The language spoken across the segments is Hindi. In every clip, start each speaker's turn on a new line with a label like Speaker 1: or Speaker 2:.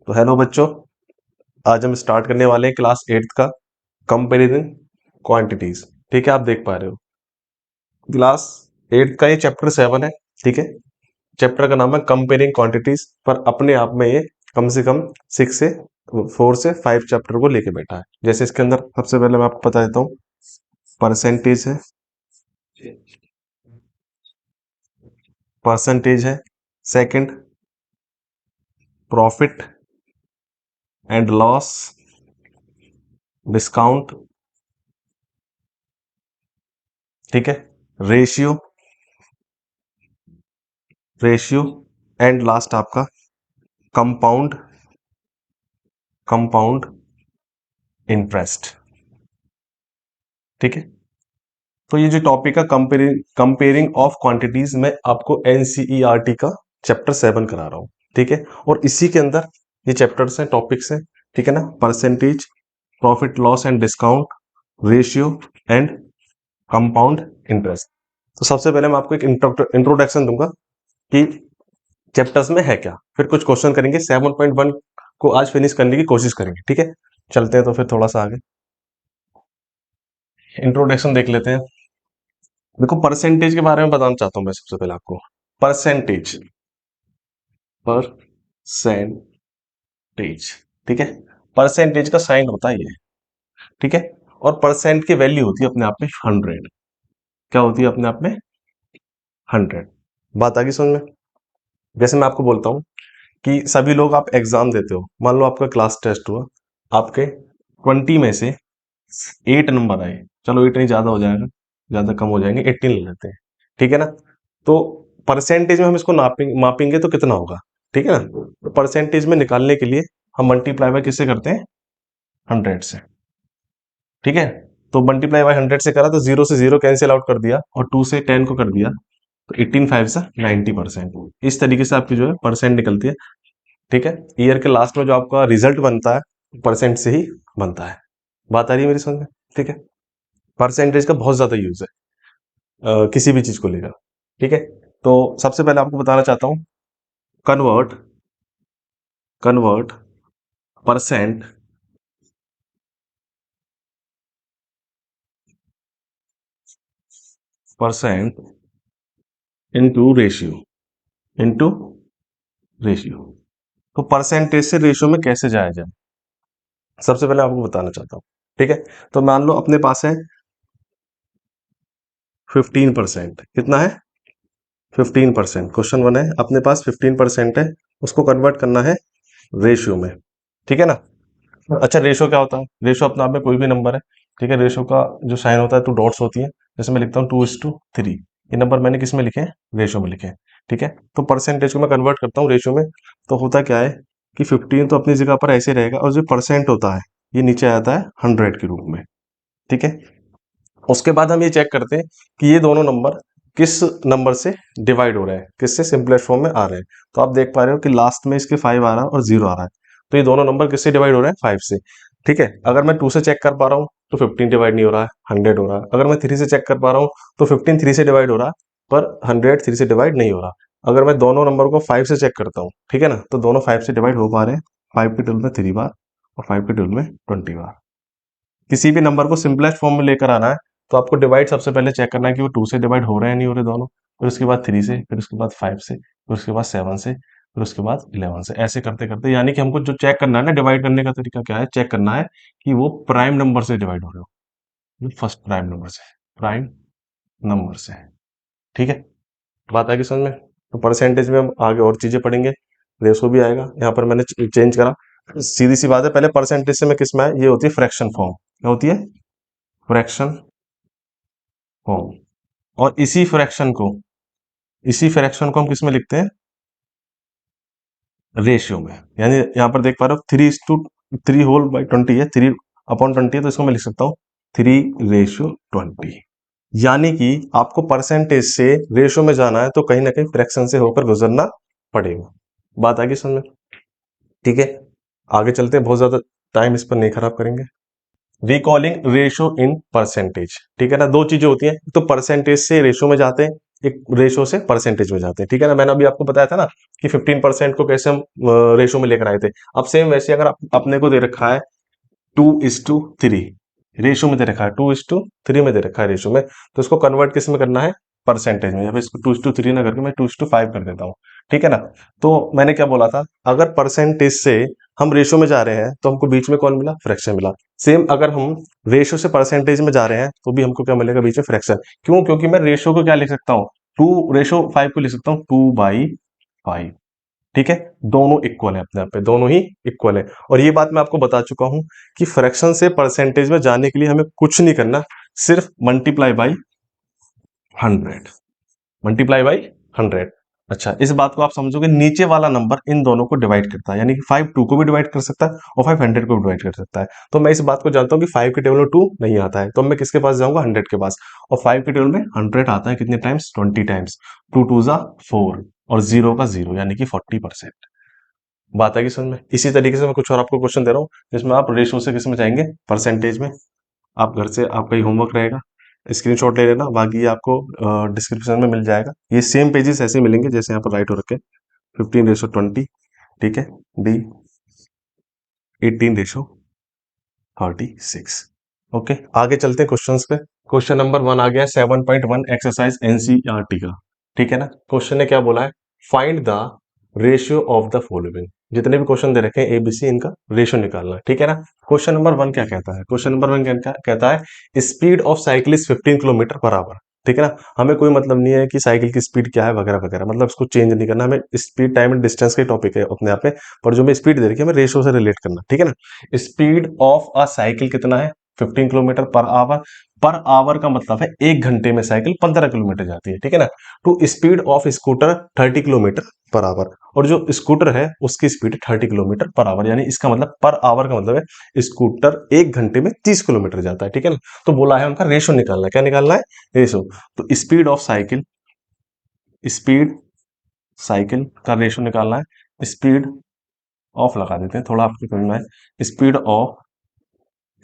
Speaker 1: तो हेलो बच्चों, आज हम स्टार्ट करने वाले हैं क्लास 8th का कंपेरिजन क्वांटिटीज। ठीक है, आप देख पा रहे हो क्लास 8th का ये चैप्टर 7 है। ठीक है, चैप्टर का नाम है कंपेयरिंग क्वांटिटीज, पर अपने आप में ये कम से कम 4 से 5 चैप्टर को लेके बैठा है। जैसे इसके अंदर सबसे पहले मैं आपको बता देता हूँ, परसेंटेज है, second profit and loss, discount, ठीक है, रेशियो एंड लास्ट आपका कंपाउंड इंटरेस्ट। ठीक है, तो ये जो टॉपिक है कंपेयरिंग ऑफ क्वांटिटीज, में आपको एनसीईआरटी का चैप्टर 7 करा रहा हूं। ठीक है, और इसी के अंदर ये चैप्टर्स हैं, टॉपिक्स हैं। ठीक है ना, percentage, profit loss and discount, ratio and compound interest. तो सबसे पहले मैं आपको एक इंट्रोडक्शन दूंगा कि चैप्टर्स में है क्या, फिर कुछ क्वेश्चन करेंगे। 7.1 को आज फिनिश करने की कोशिश करेंगे। ठीक है, चलते हैं तो फिर थोड़ा सा आगे इंट्रोडक्शन देख लेते हैं। देखो, परसेंटेज के बारे में बताना चाहता हूं मैं सबसे पहले आपको। परसेंटेज, ठीक है, परसेंटेज का साइन होता है ये। ठीक है, और परसेंट की वैल्यू होती है अपने आप में 100। क्या होती है अपने आप में? 100। बात आगे समझ में? जैसे मैं आपको बोलता हूं कि सभी लोग आप एग्जाम देते हो, मान लो आपका क्लास टेस्ट हुआ, आपके 20 में से 8 नंबर आए, चलो 8 नहीं, ज्यादा हो जाएगा, ज्यादा कम हो जाएंगे, 18 ले लेते हैं। ठीक है ना, तो परसेंटेज में हम इसको मापेंगे तो कितना होगा? ठीक है ना, तो परसेंटेज में निकालने के लिए हम मल्टीप्लाई बाय किससे करते हैं? 100 से। ठीक है, तो मल्टीप्लाई बाय 100 से करा तो 0 से 0 कैंसिल आउट कर दिया और 2 से 10 को कर दिया, तो 18 5 से 90%। इस तरीके से आपकी जो है परसेंट निकलती है। ठीक है, ईयर के लास्ट में जो आपका रिजल्ट बनता है परसेंट से ही बनता है। बात आ रही है मेरी समझ में? ठीक है, परसेंटेज का बहुत ज्यादा यूज है किसी भी चीज को लेकर। ठीक है, तो सबसे पहले आपको बताना चाहता हूं, convert percent percent into ratio. तो परसेंटेज से रेशियो में कैसे जाया जाए, सबसे पहले आपको बताना चाहता हूं। ठीक है, तो मान लो अपने पास है 15%। कितना है? 15%। क्वेश्चन 1 है, अपने पास 15% है, उसको कन्वर्ट करना है रेशियो में। ठीक है ना, अच्छा, रेशो क्या होता है? रेशो अपने आप में कोई भी नंबर है। ठीक है, रेशो का जो साइन होता है तो डॉट्स होती है। जैसे मैं लिखता हूँ 2:3, ये नंबर मैंने किस में लिखे हैं? रेशो में लिखे हैं। ठीक है, तो परसेंटेज को मैं कन्वर्ट करता हूँ रेशो में, तो होता क्या है कि 15 तो अपनी जगह पर ऐसे रहेगा, और जो परसेंट होता है ये नीचे आ जाता है 100 के रूप में। ठीक है, उसके बाद हम ये चेक करते हैं कि ये दोनों नंबर किस नंबर से डिवाइड हो रहे हैं, किससे सिंपलेस्ट फॉर्म में आ रहे हैं। तो आप देख पा रहे हो कि लास्ट में इसके 5 आ रहा है और 0 आ रहा है, तो ये दोनों नंबर किससे डिवाइड हो रहे हैं? 5 से। ठीक है, अगर मैं 2 से चेक कर पा रहा हूँ तो 15 डिवाइड नहीं हो रहा है, 100 हो रहा है। अगर मैं 3 से चेक कर पा रहा हूँ तो 15 3 से डिवाइड हो रहा है, पर 100 3 से डिवाइड नहीं हो रहा। अगर मैं दोनों नंबर को 5 से चेक करता हूँ, ठीक है ना, तो दोनों 5 से डिवाइड हो पा रहे हैं। 5 के टेबल में 3 बार और 5 के टेबल में 20 बार। किसी भी नंबर को सिंपलेस्ट फॉर्म में लेकर आना है तो आपको डिवाइड सबसे पहले चेक करना है कि वो 2 से डिवाइड हो रहे हैं नहीं हो रहे दोनों, फिर उसके बाद 3 से, फिर उसके बाद 5 से, फिर उसके बाद 7 से, फिर उसके बाद 11 से। ऐसे करते करते, यानी कि हमको जो चेक करना है ना, डिवाइड करने का तरीका क्या है, चेक करना है कि वो प्राइम नंबर से डिवाइड हो रहे हो, फर्स्ट प्राइम नंबर से। ठीक है, बात आगे समझ में? तो परसेंटेज में हम आगे और चीजें पढ़ेंगे, रेशो भी आएगा। यहाँ पर मैंने चेंज करा, सीधी सी बात है। पहले परसेंटेज से मैं किस में आया, ये होती है फ्रैक्शन फॉर्म। क्या होती है? Fraction form. और इसी फ्रैक्शन को हम किस में लिखते हैं? रेशियो में। यानी यहां पर देख पा रहे हो 3:3 है, 3/20 है, तो इसको मैं लिख सकता हूँ 3:20। यानी कि आपको परसेंटेज से रेशियो में जाना है तो कहीं ना कहीं फ्रैक्शन से होकर गुजरना पड़ेगा। बात आगे समझ में? ठीक है, आगे चलते हैं, बहुत ज्यादा टाइम इस पर नहीं खराब करेंगे। Recalling ratio in percentage. ठीक है ना, दो चीजें होती हैं, तो परसेंटेज से रेशियो में जाते हैं, एक रेशो से परसेंटेज में जाते हैं, ठीक है ना। मैंने अभी आपको बताया था ना कि 15% को कैसे हम रेशो में लेकर आए थे। अब सेम वैसे अगर अपने को दे रखा है 2:3 रेशो में दे रखा है, 2:3 में दे रखा है रेशो में, तो इसको कन्वर्ट किस में करना है, परसेंटेज में। या फिर इसको 2:3 ना करके मैं 2:5 कर देता हूँ, ठीक है ना। तो मैंने क्या बोला था, अगर परसेंटेज से हम रेशो में जा रहे हैं तो हमको बीच में कौन मिला, फ्रैक्शन मिला। सेम अगर हम रेशो से परसेंटेज में जा रहे हैं तो भी हमको क्या मिलेगा, बीच में फ्रैक्शन। क्यों, क्योंकि मैं रेशो को क्या लिख सकता हूँ, 2:5 को लिख सकता हूँ 2/5, ठीक है। दोनों इक्वल है अपने आप पे, दोनों ही इक्वल है। और ये बात मैं आपको बता चुका हूं कि फ्रैक्शन से परसेंटेज में जाने के लिए हमें कुछ नहीं करना, सिर्फ मल्टीप्लाई बाई 100, मल्टीप्लाई बाई 100। अच्छा, इस बात को आप समझोगे, नीचे वाला नंबर इन दोनों को डिवाइड करता है, यानी कि 5 2 को भी डिवाइड कर सकता है और 5 100 को भी डिवाइड कर सकता है। तो मैं इस बात को जानता हूं कि 5 के टेबल में 2 नहीं आता है, तो मैं किसके पास जाऊंगा, 100 के पास। और 5 के टेबल में 100 आता है कितने टाइम्स, 20 टाइम्स। 2 2 जा 4 और 0 का 0, यानी कि 40%। बात आएगी समझ में। इसी तरीके से मैं कुछ और आपको क्वेश्चन दे रहा हूँ जिसमें आप रेशो से किस में जाएंगे, परसेंटेज में। आप घर से आपका ही होमवर्क रहेगा, स्क्रीनशॉट ले लेना, बाकी ये आपको डिस्क्रिप्शन में मिल जाएगा। ये सेम पेजेस ऐसे ही मिलेंगे जैसे यहाँ पर राइट हो रखे, 15:20, ठीक है। डी 18:36। ओके, आगे चलते हैं क्वेश्चंस पे। क्वेश्चन नंबर 1 आ गया 7.1 एक्सरसाइज एनसीईआरटी का, ठीक है ना। क्वेश्चन ने क्या बोला है, find the ratio of the following. जितने भी क्वेश्चन दे रखे हैं एबीसी, इनका रेशियो निकालना है, ठीक है ना। क्वेश्चन नंबर 1 क्या कहता है, क्वेश्चन नंबर 1 क्या कहता है, speed of cycle is 15 kilometre per hour, ठीक है ना। हमें कोई मतलब नहीं है कि साइकिल की स्पीड क्या है वगैरह वगैरह, मतलब इसको चेंज नहीं करना हमें। स्पीड टाइम एंड डिस्टेंस के टॉपिक है अपने आप में, पर जो मैं स्पीड दे रखी है हमें रेशियो से रिलेट करना, ठीक है ना। स्पीड ऑफ अ साइकिल कितना है, 15 kilometre per our. Per hour का मतलब है एक घंटे में साइकिल 15 किलोमीटर जाती है, ठीक है ना। To speed of scooter 30 kilometre per hour, और जो स्कूटर है उसकी स्पीड 30 किलोमीटर पर आवर, यानी इसका मतलब पर आवर का मतलब है स्कूटर एक घंटे में 30 किलोमीटर जाता है, ठीक है ना। तो बोला है उनका रेशो निकालना है, क्या निकालना है, रेशो। तो speed of cycle, speed cycle का रेशो निकालना है। स्पीड ऑफ लगा देते हैं, थोड़ा आपको करना है।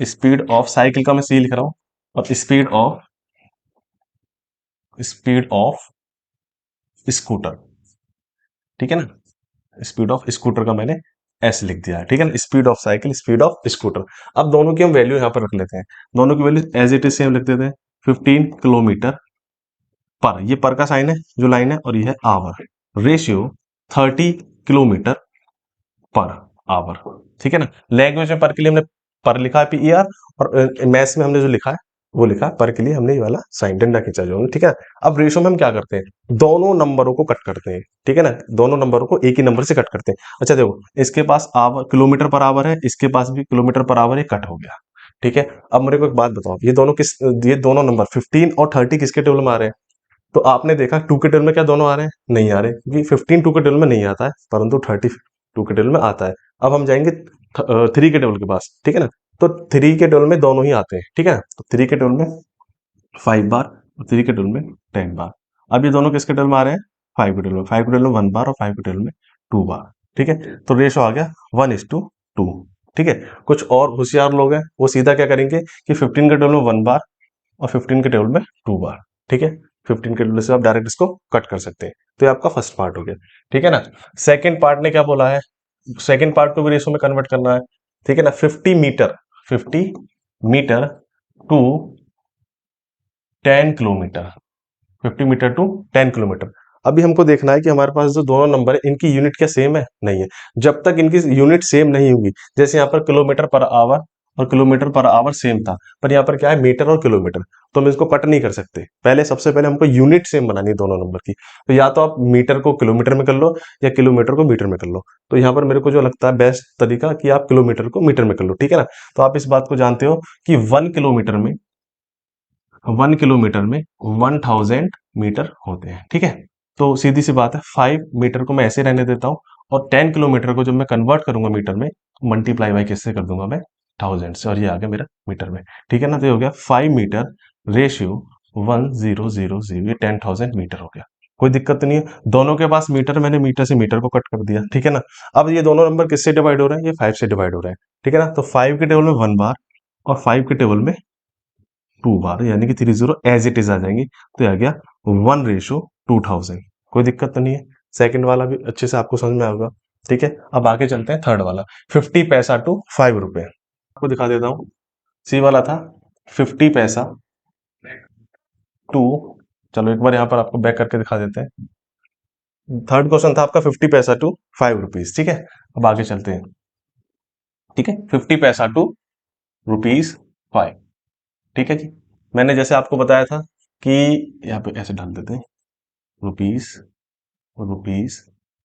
Speaker 1: स्पीड ऑफ साइकिल का मैं सी लिख रहा हूं, और स्पीड ऑफ स्कूटर, ठीक है ना। स्पीड ऑफ स्कूटर का मैंने एस लिख दिया है, ठीक है ना। Speed of cycle, speed of scooter. अब दोनों की हम वैल्यू यहां पर रख लेते हैं, दोनों की value as it is same लिख देते हैं। 15 किलोमीटर पर, ये पर का साइन है जो लाइन है, और ये है hour. Ratio 30 kilometre per hour, ठीक है ना। लैंग्वेज में पर के लिए हमने पर लिखा है PER, और मैथ्स में हमने जो लिखा है वो लिखा है पर के लिए हमने ये वाला साइन डंडा खींचा जो, ठीक है। अब रेशो में हम क्या करते हैं, दोनों नंबरों को कट करते हैं, ठीक है ना। दोनों नंबरों को एक ही नंबर से कट करते हैं। अच्छा देखो, इसके पास आवर किलोमीटर पर आवर है, इसके पास भी किलोमीटर पर आवर है, कट हो गया, ठीक है। अब मेरे को एक बात बताओ, ये दोनों नंबर 15 और 30 किसके टेबल में आ रहे हैं, तो आपने देखा 2 के टेबल में क्या दोनों आ रहे हैं, नहीं आ रहे, क्योंकि 15 2 के टेबल में नहीं आता है, परंतु 30 2 के टेबल में आता है। अब हम जाएंगे 3 के टेबल के पास, ठीक है ना। तो 3 के टेबल में दोनों ही आते हैं, ठीक है ना। तो 3 के टेबल में 5 बार और 3 के टेबल में 10 बार। अब ये दोनों किसके टेबल में आ रहे हैं, 5 के टेबल में। 5 के टेबल में 1 बार और 5 के टेबल में 2 बार, ठीक है। तो रेशो आ गया 1:2, ठीक है। कुछ और होशियार लोग हैं, वो सीधा क्या करेंगे कि 15 के टेबल में 1 बार और 15 के टेबल में 2 बार, ठीक है। 15 के टेबल से आप डायरेक्ट इसको कट कर सकते हैं। तो ये आपका फर्स्ट पार्ट हो गया, ठीक है ना। सेकंड पार्ट ने क्या बोला है, सेकंड पार्ट को भी रेशो में कन्वर्ट करना है, ठीक है ना। 50 metre to 10 kilometre, 50 metre to 10 kilometre. अभी हमको देखना है कि हमारे पास जो दोनों नंबर है इनकी यूनिट क्या सेम है, नहीं है। जब तक इनकी यूनिट सेम नहीं होगी, जैसे यहाँ पर किलोमीटर पर आवर और किलोमीटर पर आवर सेम था, पर यहाँ पर क्या है, मीटर और किलोमीटर, तो हम इसको कट नहीं कर सकते। पहले सबसे पहले हमको यूनिट सेम बनानी है दोनों नंबर की। तो या तो आप मीटर को किलोमीटर में कर लो या किलोमीटर को मीटर में कर लो। तो यहाँ पर मेरे को जो लगता है बेस्ट तरीका कि आप किलोमीटर को मीटर में कर लो, ठीक है ना। तो आप इस बात को जानते हो कि 1 किलोमीटर में 1000 मीटर होते हैं, ठीक है। तो सीधी सी बात है, 5 मीटर को मैं ऐसे रहने देता हूं, और 10 किलोमीटर को जब मैं कन्वर्ट करूंगा मीटर में, मल्टीप्लाई बाय किससे कर दूंगा मैं, 1000 से, और ये आ गया मेरा मीटर में, ठीक है ना। तो ये हो गया 5 मीटर रेशियो 1000, ये 10,000 मीटर हो गया। कोई दिक्कत नहीं है, दोनों के पास मीटर, मैंने मीटर से मीटर को कट कर दिया, ठीक है ना। अब ये दोनों नंबर किससे डिवाइड हो रहे हैं, ये 5 से डिवाइड हो रहे हैं, ठीक है ना। तो 5 के टेबल में 1 बार और 5 के टेबल में 2 बार, यानी कि 30 एज इट इज आ जाएंगी, तो ये आ गया 1:2000। कोई दिक्कत तो नहीं है। सेकंड वाला भी अच्छे से आपको समझ में आएगा। ठीक है, अब आगे चलते हैं थर्ड वाला, 50 पैसा टू 5 रुपए। आपको दिखा देता हूँ। सी वाला था 50 पैसा टू, चलो एक बार यहाँ पर आपको बैक करके दिखा देते हैं। थर्ड क्वेश्चन था आपका 50 पैसा टू 5 रुपीज। ठीक है, अब आगे चलते हैं। ठीक है, 50 पैसा टू ₹5। ठीक है जी, मैंने जैसे आपको बताया था कि यहाँ पे ऐसे डाल देते हैं, रुपीज रुपीज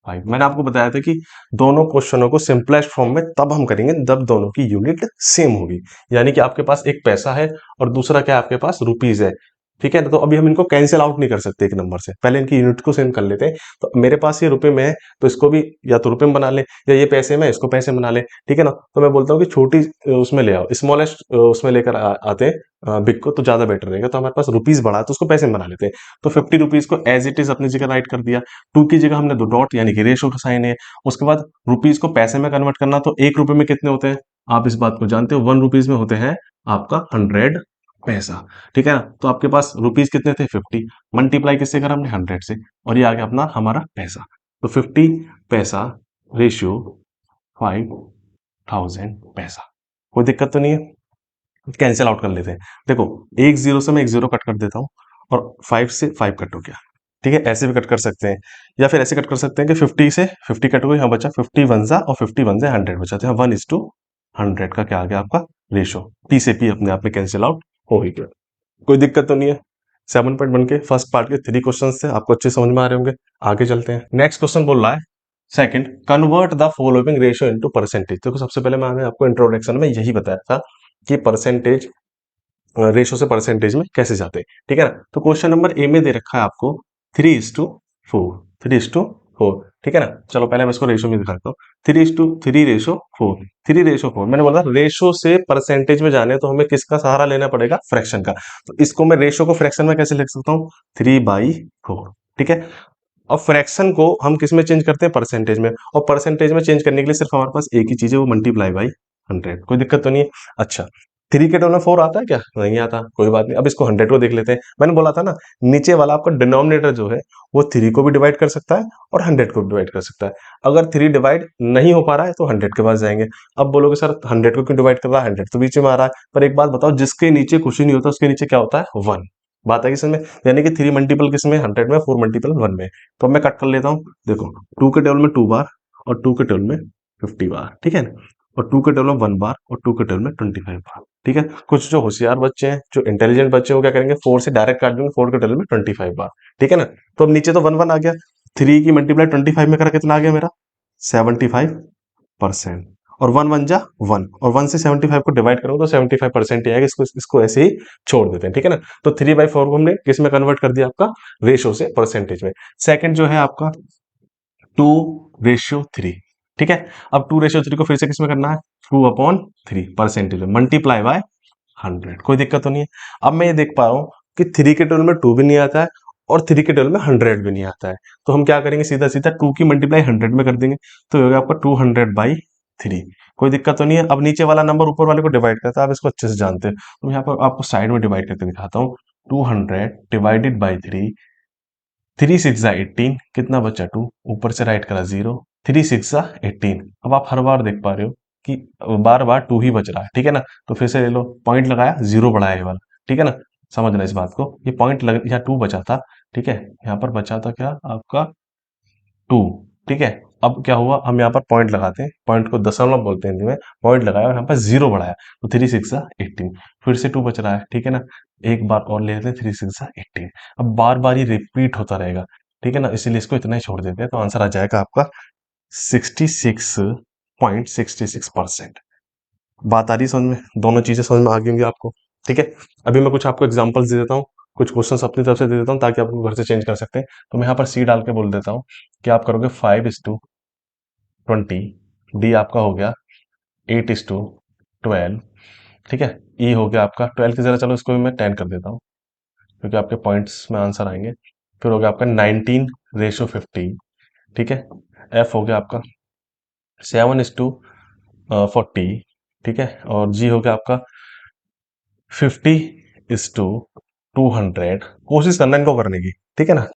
Speaker 1: 5। मैंने आपको बताया था कि दोनों क्वेश्चनों को सिंपलेस्ट फॉर्म में तब हम करेंगे जब दोनों की यूनिट सेम होगी, यानी कि आपके पास एक पैसा है और दूसरा क्या है, आपके पास रुपीज है। ठीक है, तो अभी हम इनको कैंसिल आउट नहीं कर सकते एक नंबर से, पहले इनकी यूनिट को सेम कर लेते हैं। तो मेरे पास ये रुपए में है, तो इसको भी या तो रुपए में बना ले, या ये पैसे में इसको पैसे में बना ले। ठीक है ना, तो मैं बोलता हूँ कि छोटी उसमें ले आओ, स्मॉलेस्ट उसमें लेकर आते हैं बिग को, तो ज्यादा बेटर रहेगा। तो हमारे पास रुपीज बढ़ा है, तो उसको पैसे में बना लेते हैं। तो 50 रुपीज को एज इट इज अपनी जगह राइट कर दिया, टू की जगह हमने दो डॉट यानी कि रेशो का साइन है। उसके बाद रुपीज को पैसे में कन्वर्ट करना, तो एक रुपए में कितने होते हैं, आप इस बात को जानते हो, 1 रुपीज में होते हैं आपका 100 पैसा। ठीक है ना, तो आपके पास रुपीज कितने थे, 50, मल्टीप्लाई किससे करा हमने, 100 से, और ये आ गया अपना हमारा पैसा। तो 50 पैसा रेशियो 5000 पैसा। कोई दिक्कत तो नहीं है, कैंसिल आउट कर लेते हैं। देखो, एक जीरो से मैं एक जीरो कट कर देता हूँ, और 5 से 5 कट हो गया। ठीक है, ऐसे भी कट कर सकते हैं, या फिर ऐसे कट कर सकते हैं कि 50 से 50 कट हो गई, यहाँ बचा 50 वन जा, और 50 वन जा 100 बचा, तो यहाँ 1:100 का क्या आ गया आपका रेशो, पी से पी अपने आप में कैंसिल आउट हो ही गया। कोई दिक्कत तो नहीं है। 7.1 के फर्स्ट पार्ट के 3 क्वेश्चन थे, आपको अच्छे समझ में आ रहे होंगे। आगे चलते हैं, नेक्स्ट क्वेश्चन बोल रहा है second, convert the following ratio into percentage. देखो, सबसे पहले मैंने आपको इंट्रोडक्शन में यही बताया था कि परसेंटेज रेशो से परसेंटेज में कैसे जाते हैं। ठीक है ना, तो क्वेश्चन नंबर ए में दे रखा है आपको 3:4, 3:4। ठीक है ना, चलो पहले मैं इसको रेशो में दिखाता हूँ। 3:3:4, 3:4। मैंने बोला रेशो से परसेंटेज में जाने तो हमें किसका सहारा लेना पड़ेगा, फ्रैक्शन का। तो इसको मैं रेशो को फ्रैक्शन में कैसे लिख सकता हूँ, 3/4। ठीक है, अब फ्रैक्शन को हम किस में चेंज करते हैं, परसेंटेज में, और परसेंटेज में चेंज करने के लिए सिर्फ हमारे पास एक ही चीज है, वो मल्टीप्लाई बाई 100। कोई दिक्कत तो नहीं है। अच्छा, 3 के टर्म में 4 आता है क्या, नहीं आता, कोई बात नहीं। अब इसको 100 को देख लेते हैं। मैंने बोला था ना, नीचे वाला आपका डिनोमिनेटर जो है वो 3 को भी डिवाइड कर सकता है और 100 को भी डिवाइड कर सकता है। अगर 3 डिवाइड नहीं हो पा रहा है तो 100 के पास जाएंगे। अब बोलोगे सर 100 को क्यों डिवाइड कर रहा है, 100 तो बीच में आ रहा है। पर एक बात बताओ, जिसके नीचे कुछ ही नहीं होता उसके नीचे क्या होता है, 1। बात है किसमें, यानी कि 3 मल्टीपल किसमें, 100 में, 4 मल्टीपल 1 में। तो अब मैं कट कर लेता हूँ। देखो, 2 के टेबल में 2 बार, और 2 के टेबल में 50 बार। ठीक है ना, और 2 के टेबल में 1 बार, और 2 के टेबल में 25 बार। ठीक है, कुछ जो होशियार बच्चे हैं, जो इंटेलिजेंट बच्चे हैं, वो क्या करेंगे, 4 से डायरेक्ट काट देंगे, 4 के टेबल में 25 बार। ठीक है ना, तो अब नीचे तो 1 1 आ गया, 3 की मल्टीप्लाई 25 में करा कितना आ गया मेरा, 75%। और 1 1 जा 1, और 1 से 75 को डिवाइड करूंगा तो 75% ही आएगा। इसको ऐसे ही छोड़ देते हैं। ठीक है ना, तो 3/4 को हमने किस में कन्वर्ट कर दिया, आपका रेशो से परसेंटेज में। सेकंड जो है आपका 2:3। ठीक है, अब 2:3 को फिर से किसमें करना है, 2/3 परसेंटेज में, मल्टीप्लाई बाय 100। कोई दिक्कत तो नहीं है। अब मैं ये देख पा रहा हूँ कि 3 के टेबल में 2 भी नहीं आता है, और 3 के टेबल में 100 भी नहीं आता है। तो हम क्या करेंगे, सीधा सीधा 2 की मल्टीप्लाई 100 में कर देंगे, तो होगा आपका 200/3। कोई दिक्कत तो नहीं है। अब नीचे वाला नंबर ऊपर वाले को डिवाइड करता है, आप इसको अच्छे से जानते हैं, तो यहाँ पर आपको साइड में डिवाइड करके दिखाता हूँ। 200/3, 3 6 जा 18, कितना बचा 2, ऊपर से राइट करा 0, 3 6 जा 18। अब आप हर बार देख पा रहे हो कि बार बार 2 ही बच रहा है। ठीक है ना, तो फिर से ले लो, पॉइंट लगाया, 0 बढ़ाया ये वाला। ठीक है ना, समझना इस बात को, ये पॉइंट लग, यहाँ 2 बचा था। ठीक है, यहाँ पर बचा था क्या आपका 2। ठीक है, अब क्या हुआ, हम यहाँ पर पॉइंट लगाते हैं, पॉइंट को दशमलव बोलते हैं हिंदी में, पॉइंट लगाया और यहाँ पर 0 बढ़ाया, तो 3 6 जा 18, फिर से 2 बच रहा है। ठीक है ना, एक बार और ले लेते हैं, 3 6 जा 18। अब बार बार ये रिपीट होता रहेगा। ठीक है ना, इसीलिए इसको इतना ही छोड़ देते हैं, तो आंसर आ जाएगा आपका 66.66%। बात आ रही है समझ में, दोनों चीजें समझ में आ गई होंगी आपको। ठीक है, अभी मैं कुछ आपको एग्जांपल्स दे देता हूँ, कुछ क्वेश्चंस अपनी तरफ से दे देता हूँ, ताकि आप घर से चेंज कर सकते हैं। तो मैं यहाँ पर सी डाल के बोल देता हूँ कि आप करोगे 5:20, डी आपका हो गया 8:12। ठीक है, ई हो गया आपका 12 की जगह, चलो इसको भी मैं 10 कर देता हूँ, क्योंकि आपके पॉइंट्स में आंसर आएंगे। फिर हो गया आपका 19:50। ठीक है, एफ हो गया आपका 7:40। ठीक है, और जी हो गया आपका 50 इज टू 200, कोशिश करना इनको करने की, ठीक है ना।